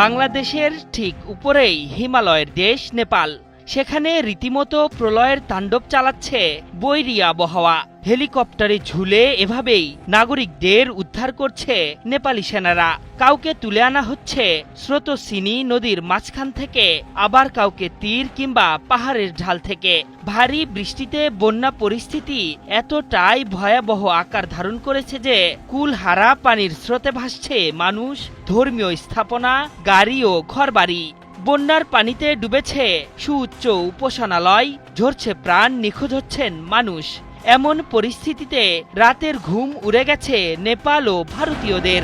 বাংলাদেশের ঠিক উপরেই হিমালয়ের দেশ নেপাল। সেখানে রীতিমতো প্রলয়ের তাণ্ডব চালাচ্ছে বৈরী আবহাওয়া। হেলিকপ্টারে ঝুলে এভাবেই নাগরিকদের উদ্ধার করছে নেপালি সেনারা। কাউকে তুলে আনা হচ্ছে স্রোতস্বিনী নদীর মাঝখান থেকে, আবার কাউকে তীর কিংবা পাহাড়ের ঢাল থেকে। ভারী বৃষ্টিতে বন্যা পরিস্থিতি এতটাই ভয়াবহ আকার ধারণ করেছে যে কুলহারা পানির স্রোতে ভাসছে মানুষ, ধর্মীয় স্থাপনা, গাড়ি ও ঘরবাড়ি। বন্যার পানিতে ডুবেছে সুউচ্চ উপাসনালয়, ঝরছে প্রাণ, নিখোঁজ হচ্ছেন মানুষ। এমন পরিস্থিতিতে রাতের ঘুম উড়ে গেছে নেপাল ও ভারতীয়দের।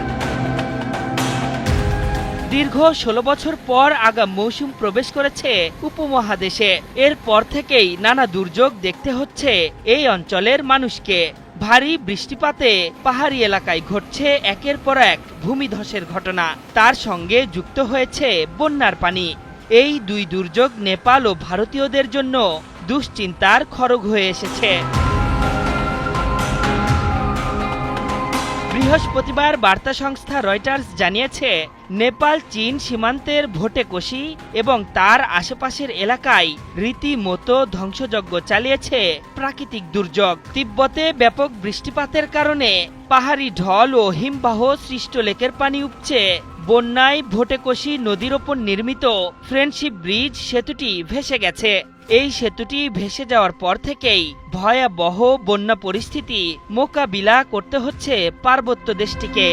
দীর্ঘ ১৬ বছর পর আগাম মৌসুম প্রবেশ করেছে উপমহাদেশে। এরপর থেকেই নানা দুর্যোগ দেখতে হচ্ছে এই অঞ্চলের মানুষকে। ভারী বৃষ্টিপাতে পাহাড়ি এলাকায় ঘটছে একের পর এক ভূমিধসের ঘটনা, তার সঙ্গে যুক্ত হয়েছে বন্যার পানি। এই দুই দুর্যোগ নেপাল ও ভারতীয়দের জন্য দুশ্চিন্তার খড়গ হয়ে এসেছে। বৃহস্পতিবার বার্তা সংস্থা রয়টার্স জানিয়েছে, নেপাল চীন সীমান্তের ভোটেকোশি এবং তার আশেপাশের এলাকায় রীতিমতো ধ্বংসযজ্ঞ চালিয়েছে প্রাকৃতিক দুর্যোগ। তিব্বতে ব্যাপক বৃষ্টিপাতের কারণে পাহাড়ি ঢল ও হিমবাহ সৃষ্ট লেকের পানি উপচে বন্যায় ভোটেকোশি নদীর ওপর নির্মিত ফ্রেন্ডশিপ ব্রিজ সেতুটি ভেসে গেছে। এই সেতুটি ভেসে যাওয়ার পর থেকেই ভয়াবহ বন্যা পরিস্থিতি মোকাবিলা করতে হচ্ছে পার্বত্য দেশটিকে।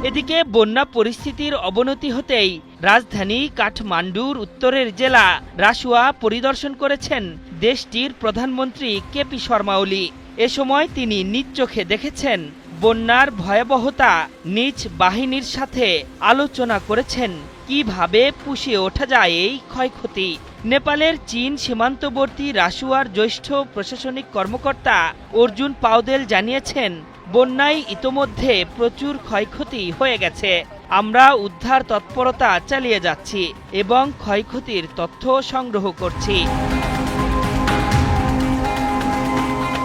এদিকে বন্যা পরিস্থিতির অবনতি হতেই রাজধানী কাঠমান্ডুর উত্তরের জেলা রাসুয়া পরিদর্শন করেছেন দেশটির প্রধানমন্ত্রী কেপি শর্মা ওলি। এ সময় তিনি নিজ চোখে দেখেছেন বন্যার ভয়াবহতা, নিজ বাহিনীর সাথে আলোচনা করেছেন কিভাবে পুষিয়ে ওঠা যায় এই ক্ষয়ক্ষতি। নেপালের চীন সীমান্তবর্তী রাসুয়ার জ্যেষ্ঠ প্রশাসনিক কর্মকর্তা অর্জুন পাওদেল জানিয়েছেন, বন্যায় ইতোমধ্যে প্রচুর ক্ষয়ক্ষতি হয়ে গেছে। আমরা উদ্ধার তৎপরতা চালিয়ে যাচ্ছি এবং ক্ষয়ক্ষতির তথ্য সংগ্রহ করছি।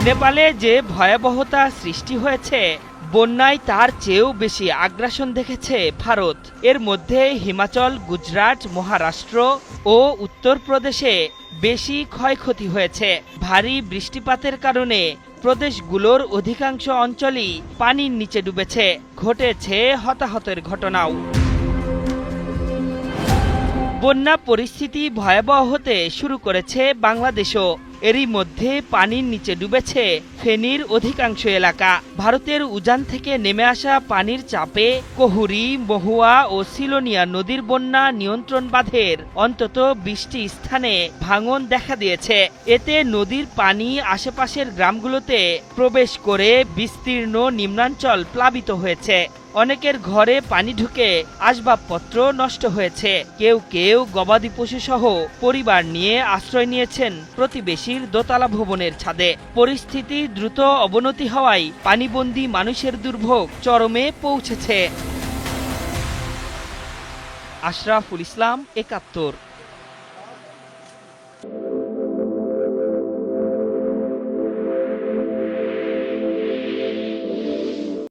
নেপালে যে ভয়াবহতা সৃষ্টি হয়েছে, বন্যায় তার চেয়েও বেশি আগ্রাসন দেখেছে ভারত। এর মধ্যে হিমাচল, গুজরাট, মহারাষ্ট্র ও উত্তরপ্রদেশে বেশি ক্ষয়ক্ষতি হয়েছে। ভারী বৃষ্টিপাতের কারণে প্রদেশগুলোর অধিকাংশ অঞ্চলই পানির নিচে ডুবেছে। ঘটেছে হতাহতের ঘটনাও। বন্যা পরিস্থিতি ভয়াবহ হতে শুরু করেছে বাংলাদেশও। এরই মধ্যে পানির নিচে ডুবেছে ফেনীর অধিকাংশ এলাকা। ভারতের উজান থেকে নেমে আসা পানির চাপে কহুরি, মহুয়া ও সিলোনিয়া নদীর বন্যা নিয়ন্ত্রণ বাঁধের অন্তত ২০টি স্থানে ভাঙন দেখা দিয়েছে। এতে নদীর পানি আশেপাশের গ্রামগুলোতে প্রবেশ করে বিস্তীর্ণ নিম্নাঞ্চল প্লাবিত হয়েছে। অনেকের ঘরে পানি ঢুকে আসবাবপত্র নষ্ট হয়েছে। কেউ কেউ গবাদি পশু সহ পরিবার নিয়ে আশ্রয় নিয়েছেন প্রতিবেশীর দোতলা ভবনের ছাদে। পরিস্থিতি দ্রুত অবনতি হওয়ায় পানিবন্দী মানুষের দুর্ভোগ চরমে পৌঁছেছে। আশরাফুল ইসলাম, ৭১।